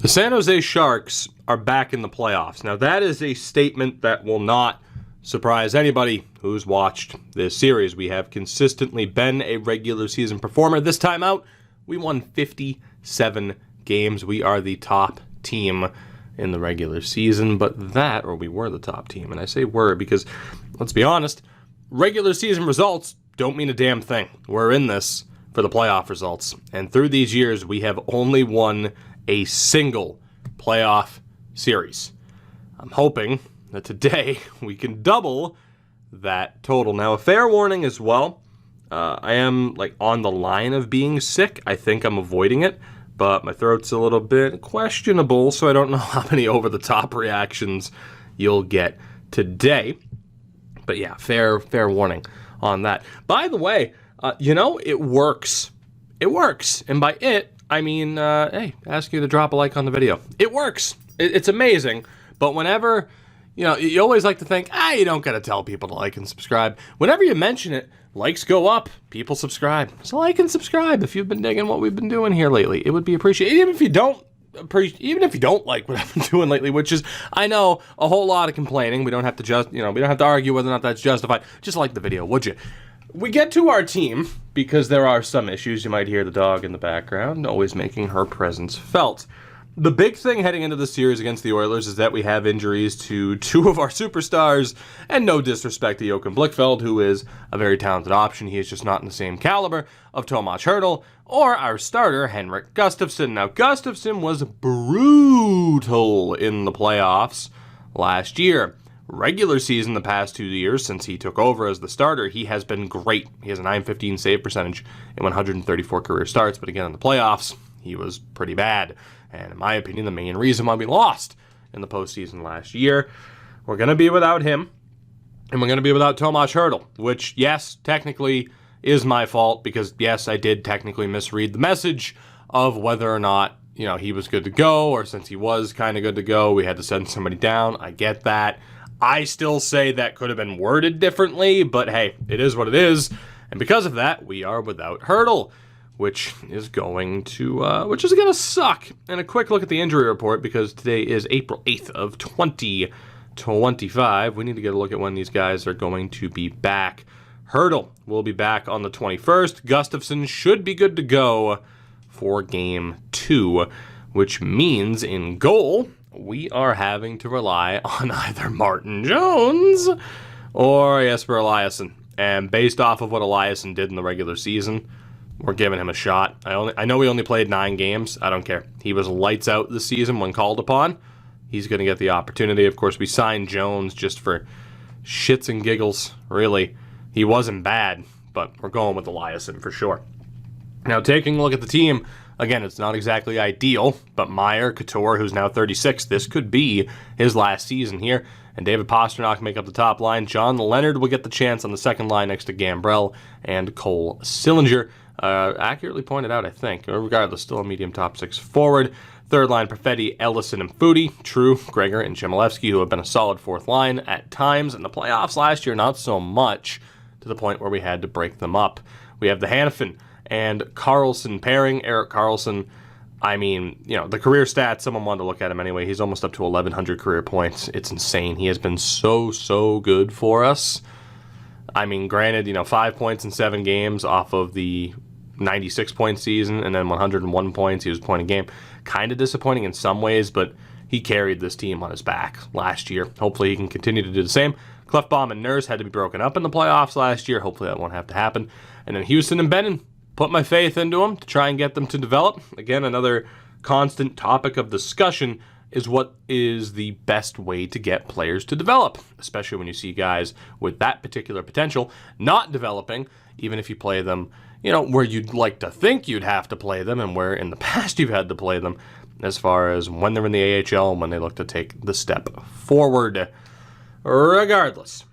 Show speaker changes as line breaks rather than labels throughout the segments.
The San Jose Sharks are back in the playoffs. Now, that is a statement that will not surprise anybody who's watched this series. We have consistently been a regular season performer. This time out, we won 57 games. We are the top team in the regular season, but we were the top team. And I say were because, let's be honest, regular season results don't mean a damn thing. We're in this for the playoff results. And through these years, we have only won a single playoff series. I'm hoping that today we can double that total. Now, a fair warning as well. I am on the line of being sick. I think I'm avoiding it, but my throat's a little bit questionable, so I don't know how many over-the-top reactions you'll get today. But yeah, fair warning on that. By the way, it works. It works. And by it, I mean, hey, ask you to drop a like on the video. It works. It's amazing. But whenever, you always like to think, you don't got to tell people to like and subscribe. Whenever you mention it, likes go up, people subscribe. So like and subscribe if you've been digging what we've been doing here lately. It would be appreciated. Even if you don't like what I've been doing lately, which is, I know, a whole lot of complaining. We don't have to we don't have to argue whether or not that's justified. Just like the video, would you? We get to our team because there are some issues. You might hear the dog in the background, always making her presence felt. The big thing heading into the series against the Oilers is that we have injuries to two of our superstars, and no disrespect to Joachim Blichfeld, who is a very talented option. He is just not in the same caliber of Tomas Hertl or our starter, Henrik Gustafsson. Now, Gustafsson was brutal in the playoffs last year. Regular season the past 2 years since he took over as the starter, he has been great. He has a .915 save percentage in 134 career starts, but again in the playoffs, he was pretty bad. And in my opinion, the main reason why we lost in the postseason last year. We're going to be without him, and we're going to be without Tomas Hertl, which, yes, technically is my fault because, yes, I did technically misread the message of whether or not, he was good to go, or since he was kind of good to go, we had to send somebody down. I get that. I still say that could have been worded differently, but hey, it is what it is. And because of that, we are without Hertl, which is going to suck. And a quick look at the injury report, because today is April 8th of 2025. We need to get a look at when these guys are going to be back. Hertl will be back on the 21st. Gustafsson should be good to go for Game 2, which means in goal, we are having to rely on either Martin Jones or Jesper Eliasson. And based off of what Eliasson did in the regular season, we're giving him a shot. I know we only played 9 games. I don't care. He was lights out this season when called upon. He's going to get the opportunity. Of course, we signed Jones just for shits and giggles, really. He wasn't bad, but we're going with Eliasson for sure. Now, taking a look at the team, again, it's not exactly ideal, but Meyer, Couture, who's now 36, this could be his last season here, and David Pastrnak make up the top line. John Leonard will get the chance on the second line next to Gambrell and Cole Sillinger. Accurately pointed out, I think. Regardless, still a medium top 6 forward. Third line, Perfetti, Ellison, and Foudy. True, Gregor, and Chmelevsky, who have been a solid fourth line at times. In the playoffs last year, not so much, to the point where we had to break them up. We have the Hanifin and Karlsson pairing. Erik Karlsson, the career stats, someone wanted to look at him anyway. He's almost up to 1,100 career points. It's insane. He has been so good for us. Granted, 5 points in 7 games off of the 96-point season, and then 101 points. He was a point a game. Kind of disappointing in some ways, but he carried this team on his back last year. Hopefully he can continue to do the same. Klefbom and Nurse had to be broken up in the playoffs last year. Hopefully that won't have to happen. And then Houston and Bennon, put my faith into them to try and get them to develop. Again, another constant topic of discussion is what is the best way to get players to develop, especially when you see guys with that particular potential not developing, even if you play them, where you'd like to think you'd have to play them and where in the past you've had to play them as far as when they're in the AHL and when they look to take the step forward. Regardless,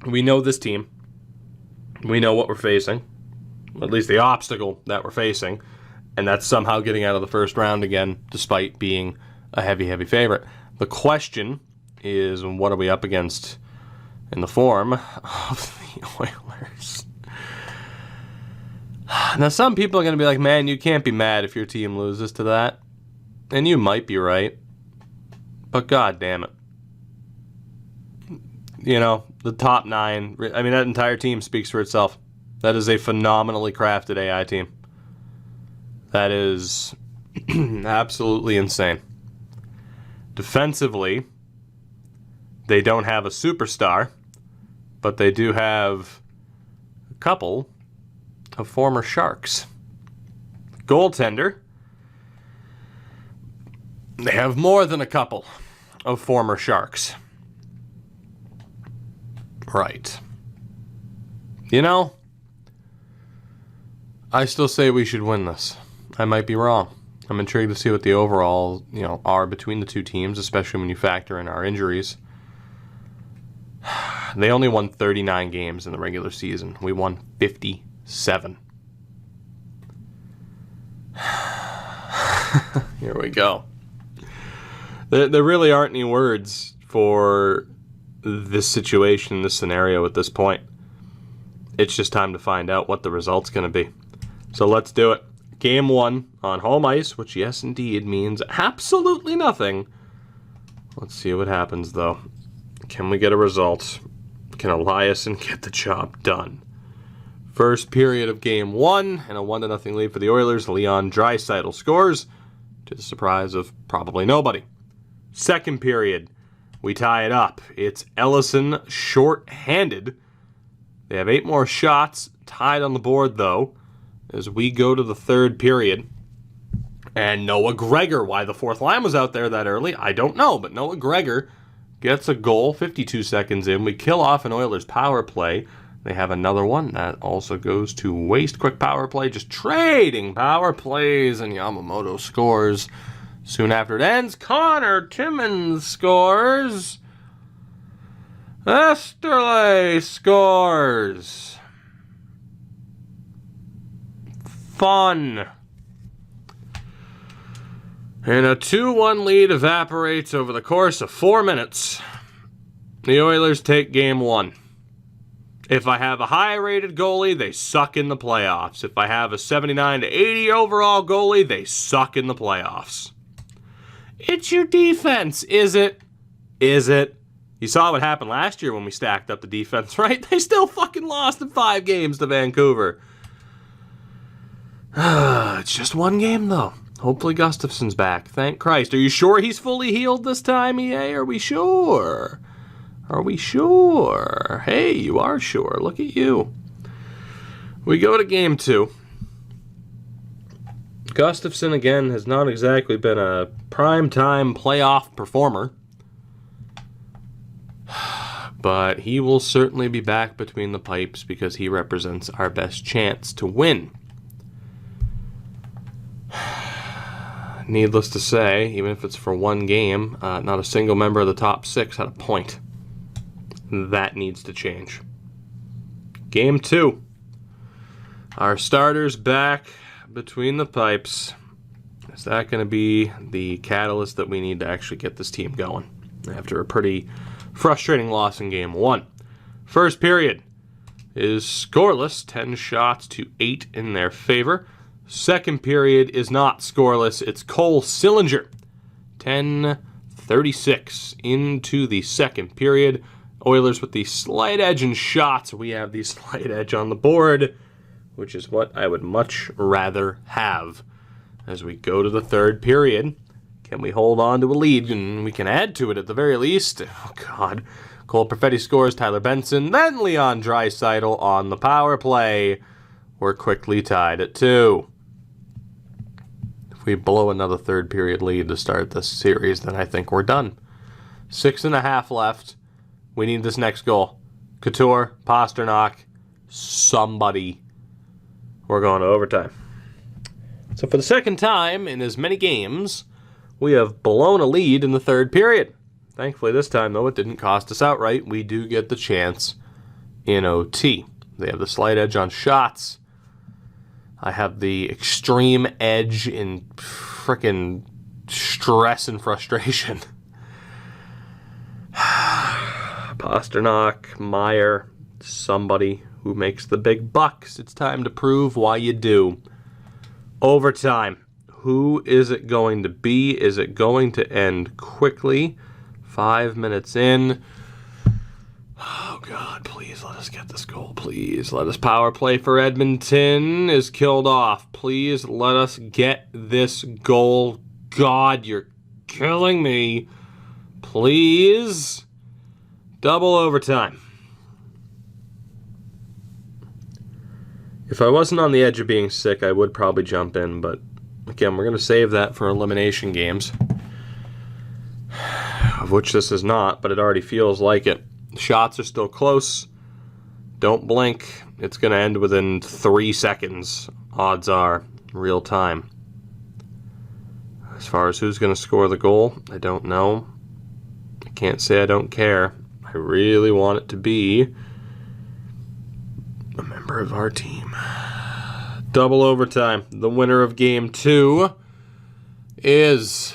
we know this team. We know what we're facing, at least the obstacle that we're facing, and that's somehow getting out of the first round again, despite being a heavy favorite. The question is, what are we up against in the form of the Oilers? Now, some people are going to be like, man, you can't be mad if your team loses to that. And you might be right. But god damn it. You know, the top 9, I mean, that entire team speaks for itself. That is a phenomenally crafted AI team. That is absolutely insane. Defensively, they don't have a superstar, but they do have a couple of former Sharks. Goaltender, they have more than a couple of former Sharks. Right. You know, I still say we should win this. I might be wrong. I'm intrigued to see what the overall, are between the two teams, especially when you factor in our injuries. They only won 39 games in the regular season. We won 57. Here we go. There really aren't any words for this situation, this scenario at this point. It's just time to find out what the result's going to be. So let's do it. Game 1 on home ice, which yes indeed means absolutely nothing. Let's see what happens though. Can we get a result? Can Eliasson get the job done? First period of game 1 and a 1-0 lead for the Oilers. Leon Draisaitl scores to the surprise of probably nobody. Second period, we tie it up. It's Ellison short-handed. They have 8 more shots tied on the board, though, as we go to the third period. And Noah Gregor, why the fourth line was out there that early, I don't know. But Noah Gregor gets a goal 52 seconds in. We kill off an Oilers power play. They have another one that also goes to waste. Quick power play, just trading power plays, and Yamamoto scores. Soon after it ends, Connor Timmins scores. Esterle scores. Fun. And a 2-1 lead evaporates over the course of 4 minutes. The Oilers take game 1. If I have a high-rated goalie, they suck in the playoffs. If I have a 79 to 80 overall goalie, they suck in the playoffs. It's your defense, is it? Is it? You saw what happened last year when we stacked up the defense, right? They still fucking lost in 5 games to Vancouver. It's just 1 game, though. Hopefully Gustafsson's back. Thank Christ. Are you sure he's fully healed this time, EA? Are we sure? Are we sure? Hey, you are sure. Look at you. We go to game 2. Gustafsson, again, has not exactly been a prime-time playoff performer. But he will certainly be back between the pipes because he represents our best chance to win. Needless to say, even if it's for 1 game, not a single member of the top 6 had a point. That needs to change. Game 2. Our starters back between the pipes. Is that going to be the catalyst that we need to actually get this team going after a pretty frustrating loss in game 1? First period is scoreless, 10 shots to 8 in their favor. Second period is not scoreless, it's Cole Sillinger. 10:36 into the second period. Oilers with the slight edge in shots. We have the slight edge on the board, which is what I would much rather have. As we go to the third period, can we hold on to a lead? And we can add to it at the very least. Oh, God. Cole Perfetti scores, Tyler Benson, then Leon Draisaitl on the power play. We're quickly tied at 2. If we blow another third period lead to start this series, then I think we're done. 6.5 left. We need this next goal. Couture, Pasternak, somebody. We're going to overtime. So for the second time in as many games, we have blown a lead in the third period. Thankfully this time, though, it didn't cost us outright. We do get the chance in OT. They have the slight edge on shots. I have the extreme edge in frickin' stress and frustration. Pasternak, Meyer, somebody who makes the big bucks. It's time to prove why you do. Overtime. Who is it going to be? Is it going to end quickly? 5 minutes in. Oh, God, please let us get this goal. Please let us power play for Edmonton is killed off. Please let us get this goal. God, you're killing me. Please. Double overtime. If I wasn't on the edge of being sick, I would probably jump in, but again, we're going to save that for elimination games, of which this is not, but it already feels like it. Shots are still close. Don't blink. It's going to end within 3 seconds, odds are, real time. As far as who's going to score the goal, I don't know. I can't say I don't care. I really want it to be a member of our team. Double overtime. The winner of game 2 is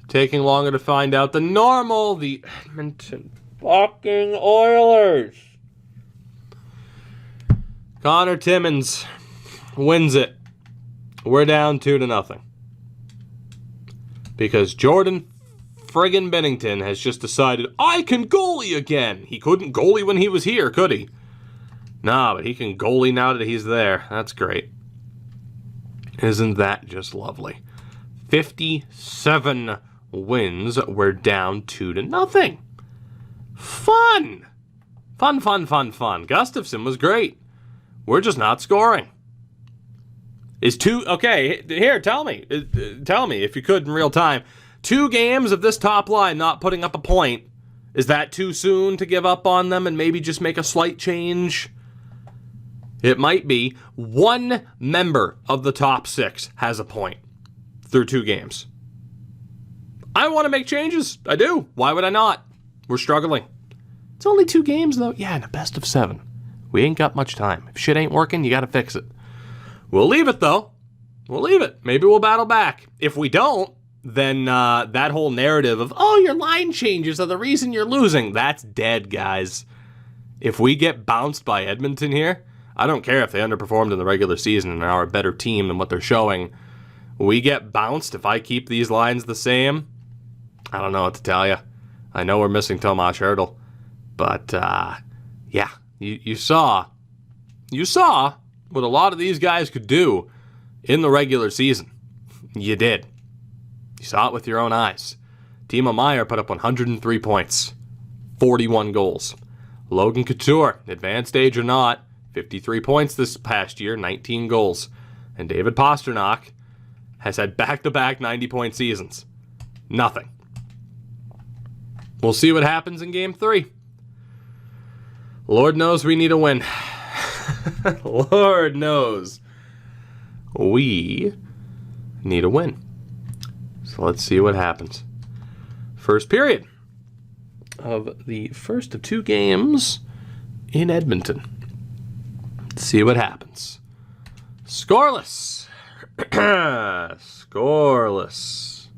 taking longer to find out than normal. The Edmonton fucking Oilers. Connor Timmins wins it. We're down 2-0. Because Jordan friggin' Bennington has just decided, I can goalie again. He couldn't goalie when he was here, could he? Nah, but he can goalie now that he's there. That's great. Isn't that just lovely? 57 wins. We're down 2-0. Fun. Fun. Gustafson was great. We're just not scoring. Okay, here, tell me if you could in real time. 2 games of this top line not putting up a point. Is that too soon to give up on them and maybe just make a slight change? It might be. 1 member of the top 6 has a point through 2 games. I want to make changes. I do. Why would I not? We're struggling. It's only 2 games, though. Yeah, and a best of 7. We ain't got much time. If shit ain't working, you got to fix it. We'll leave it, though. We'll leave it. Maybe we'll battle back. If we don't, then that whole narrative of, oh, your line changes are the reason you're losing, that's dead, guys. If we get bounced by Edmonton here, I don't care if they underperformed in the regular season and are a better team than what they're showing. We get bounced if I keep these lines the same. I don't know what to tell you. I know we're missing Tomas Hertl, but yeah, you saw what a lot of these guys could do in the regular season. You did. You saw it with your own eyes. Timo Meier put up 103 points, 41 goals. Logan Couture, advanced age or not, 53 points this past year, 19 goals. And David Pastrnak has had back-to-back 90-point seasons. Nothing. We'll see what happens in Game 3. Lord knows we need a win. Lord knows we need a win. So let's see what happens. First period of the first of 2 games in Edmonton. Let's see what happens. Scoreless. Scoreless.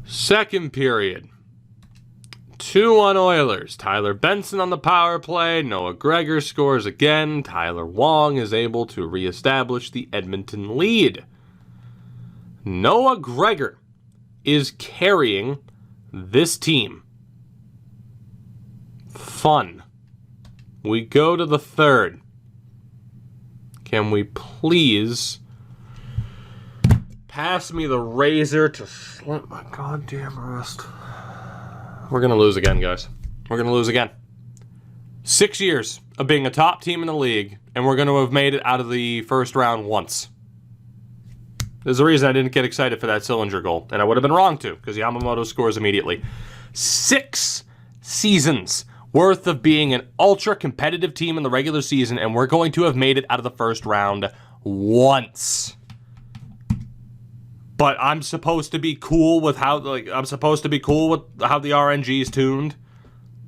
Second period. 2-1 Oilers. Tyler Benson on the power play. Noah Gregor scores again. Tyler Wong is able to reestablish the Edmonton lead. Noah Gregor is carrying this team. Fun. We go to the third. Can we please pass me the razor to slit my goddamn wrist? We're going to lose again, guys. We're going to lose again. 6 years of being a top team in the league, and we're going to have made it out of the first round once. There's a reason I didn't get excited for that Sillinger goal, and I would have been wrong to, because Yamamoto scores immediately. 6 seasons worth of being an ultra-competitive team in the regular season, and we're going to have made it out of the first round once. But I'm supposed to be cool with how the RNG is tuned.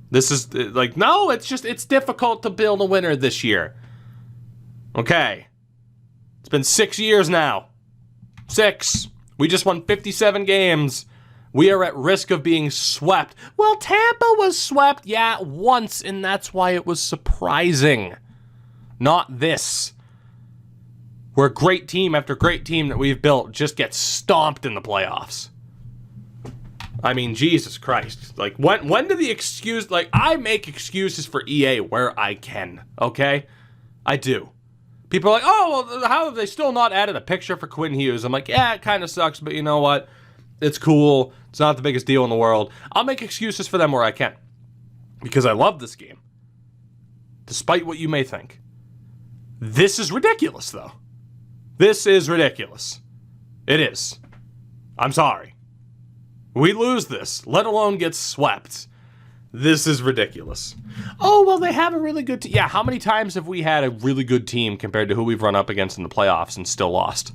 This is no, it's difficult to build a winner this year. Okay. It's been 6 years now. 6. We just won 57 games. We are at risk of being swept. Well, Tampa was swept, yeah, once, and that's why it was surprising. Not this. where great team after great team that we've built just gets stomped in the playoffs. I mean, Jesus Christ. Like, when do the excuse... Like, I make excuses for EA where I can, okay? I do. People are like, oh, well, how have they still not added a picture for Quinn Hughes? I'm like, yeah, it kind of sucks, but you know what? It's cool. It's not the biggest deal in the world. I'll make excuses for them where I can. Because I love this game. Despite what you may think. This is ridiculous, though. This is ridiculous. It is. I'm sorry. We lose this, let alone get swept. This is ridiculous. Oh, well, they have a really good team. Yeah, how many times have we had a really good team compared to who we've run up against in the playoffs and still lost?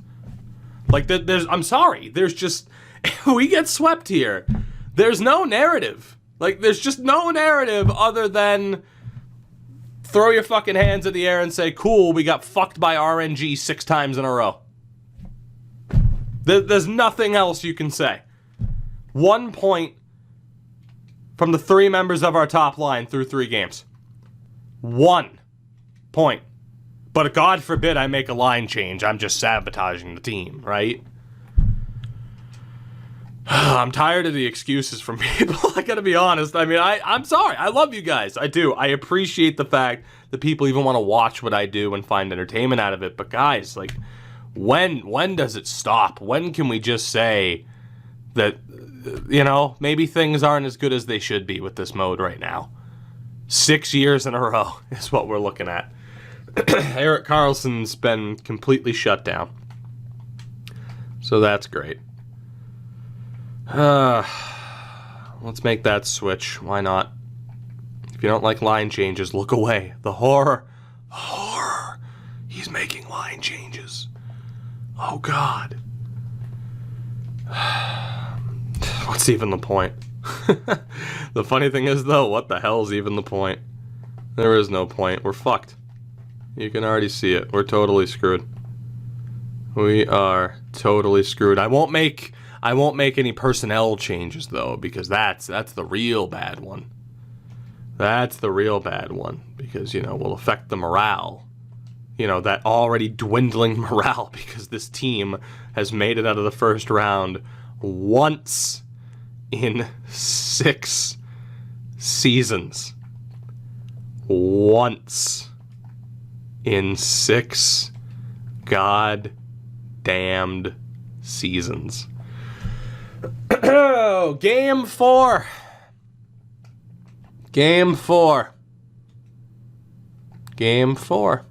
Like, I'm sorry. There's just... we get swept here. There's no narrative. Like, there's just no narrative other than throw your fucking hands in the air and say, cool, we got fucked by RNG 6 times in a row. There's nothing else you can say. 1 point from the 3 members of our top line through 3 games. 1 point. But God forbid I make a line change. I'm just sabotaging the team, right? I'm tired of the excuses from people. I gotta be honest. I mean, I'm sorry. I love you guys. I do. I appreciate the fact that people even want to watch what I do and find entertainment out of it. But guys, like, when does it stop? When can we just say that, you know, maybe things aren't as good as they should be with this mode right now? 6 years in a row is what we're looking at. Erik Karlsson's been completely shut down. So that's great. Let's make that switch. Why not? If you don't like line changes, look away. The horror. Horror. He's making line changes. Oh, God. What's even the point? The funny thing is, though, what the hell's even the point? There is no point. We're fucked. You can already see it. We're totally screwed. We are totally screwed. I won't make any personnel changes, though, because that's the real bad one. That's the real bad one, because, you know, will affect the morale. You know, that already dwindling morale, because this team has made it out of the first round once in 6 seasons. Once in 6 goddamned seasons. Game 4. Game 4. Game 4.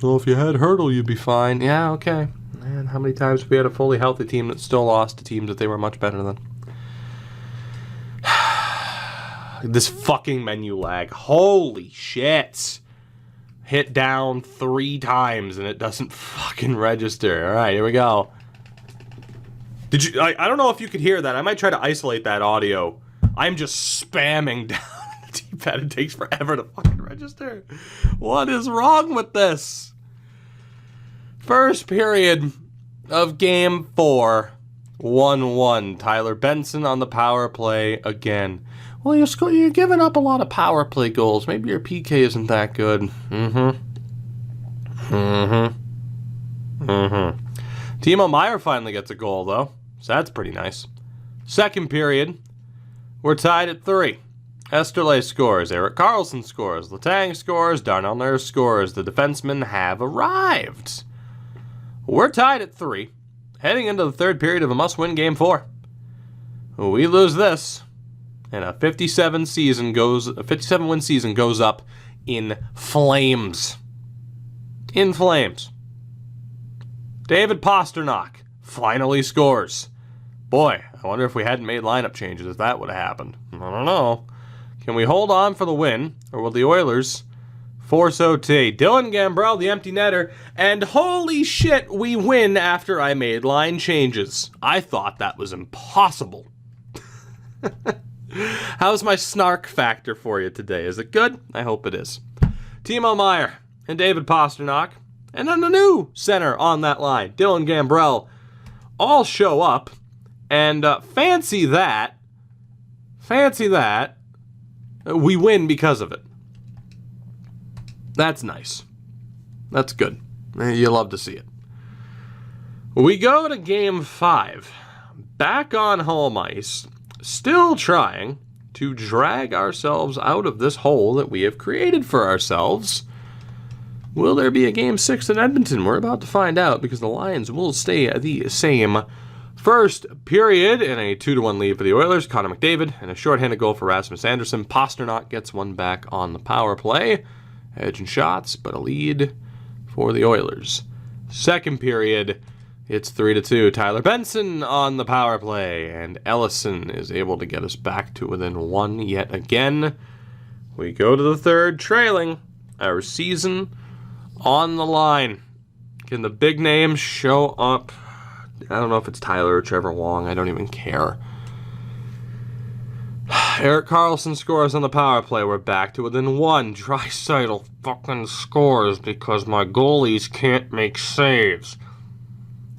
Well, if you had Hurdle, you'd be fine. Yeah, okay. Man, how many times have we had a fully healthy team that still lost to teams that they were much better than? This fucking menu lag. Holy shit. Hit down 3 times and it doesn't fucking register. All right, here we go. Did you? I don't know if you could hear that. I might try to isolate that audio. I'm just spamming down the D-pad. It takes forever to fucking register. What is wrong with this? First period of Game 4. 1-1. Tyler Benson on the power play again. Well, you're giving up a lot of power play goals. Maybe your PK isn't that good. Timo Meier finally gets a goal, though. So that's pretty nice. Second period, we're tied at 3. Esterle scores. Erik Karlsson scores. Letang scores. Darnell Nurse scores. The defensemen have arrived. We're tied at 3. Heading into the third period of a must-win Game 4. We lose this, and a 57-win season goes up in flames. In flames. David Pastrnak finally scores. Boy, I wonder if we hadn't made lineup changes, if that would have happened. I don't know. Can we hold on for the win, or will the Oilers force OT? Dylan Gambrell, the empty netter, and holy shit, we win after I made line changes. I thought that was impossible. How's my snark factor for you today? Is it good? I hope it is. Timo Meier and David Pastrnak, and then a new center on that line, Dylan Gambrell, all show up, and fancy that, we win because of it. That's nice. That's good. You love to see it. We go to Game 5. Back on home ice. Still trying to drag ourselves out of this hole that we have created for ourselves. Will there be a Game 6 in Edmonton? We're about to find out because the Lions will stay the same. First period in a 2-1 lead for the Oilers. Connor McDavid and a shorthanded goal for Rasmus Andersson. Pasternak gets one back on the power play. Edge and shots, but a lead for the Oilers. Second period, it's 3-2. Tyler Benson on the power play, and Ellison is able to get us back to within one yet again. We go to the third, trailing. Our season on the line. Can the big names show up? I don't know if it's Tyler or Trevor Wong. I don't even care. Erik Karlsson scores on the power play. We're back to within one. Draisaitl fucking scores because my goalies can't make saves.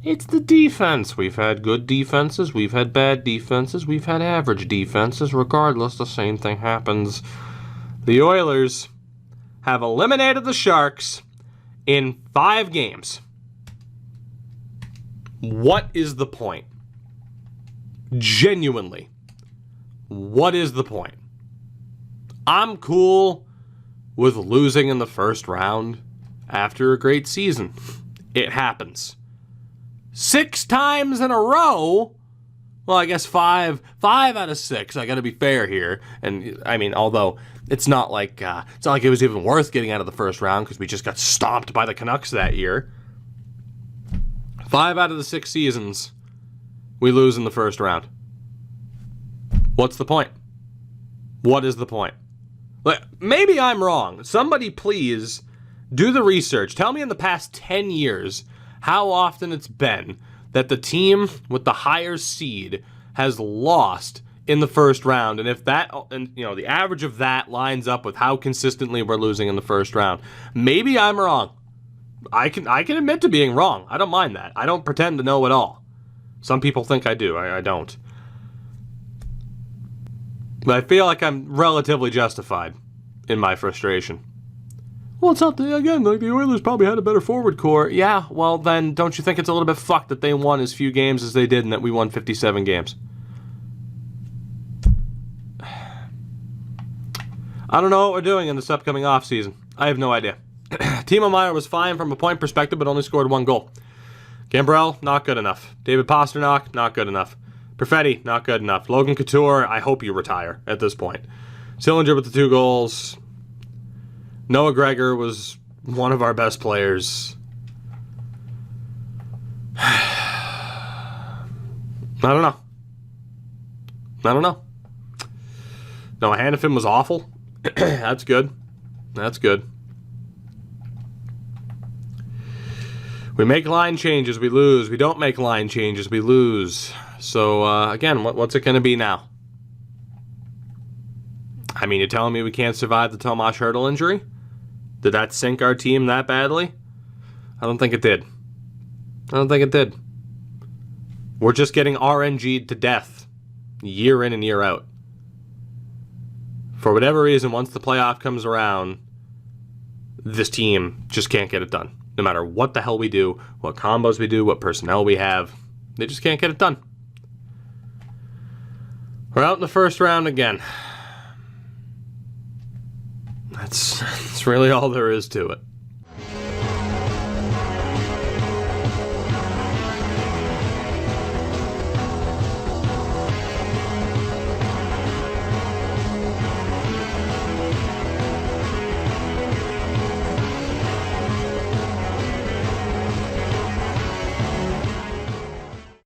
It's the defense. We've had good defenses. We've had bad defenses. We've had average defenses. Regardless, the same thing happens. The Oilers have eliminated the Sharks in 5 games. What is the point? Genuinely. What is the point? I'm cool with losing in the first round after a great season. It happens. 6 times in a row? Well, I guess 5 out of 6. I got to be fair here. And I mean, although it's not like it was even worth getting out of the first round because we just got stomped by the Canucks that year. 5 out of the 6 seasons, we lose in the first round. What's the point? What is the point? Maybe I'm wrong. Somebody please do the research. Tell me in the past 10 years how often it's been that the team with the higher seed has lost in the first round, and if that, and you know, the average of that lines up with how consistently we're losing in the first round. Maybe I'm wrong. I can admit to being wrong. I don't mind that. I don't pretend to know it all. Some people think I do. I don't. But I feel like I'm relatively justified in my frustration. Well, it's not again, like the Oilers probably had a better forward core. Yeah, well then, don't you think it's a little bit fucked that they won as few games as they did and that we won 57 games? I don't know what we're doing in this upcoming offseason. I have no idea. Timo Meier was fine from a point perspective, but only scored 1 goal. Gambrell, not good enough. David Pasternak, not good enough. Perfetti, not good enough. Logan Couture, I hope you retire at this point. Sillinger with the 2 goals. Noah Gregor was one of our best players. I don't know. Noah Hannafin was awful. That's good. We make line changes, we lose. We don't make line changes, we lose. So, again, what's it going to be now? I mean, you're telling me we can't survive the Tomas Hertl injury? Did that sink our team that badly? I don't think it did. We're just getting RNG'd to death, year in and year out. For whatever reason, once the playoff comes around, this team just can't get it done. No matter what the hell we do, what combos we do, what personnel we have, they just can't get it done. We're out in the first round again. That's really all there is to it.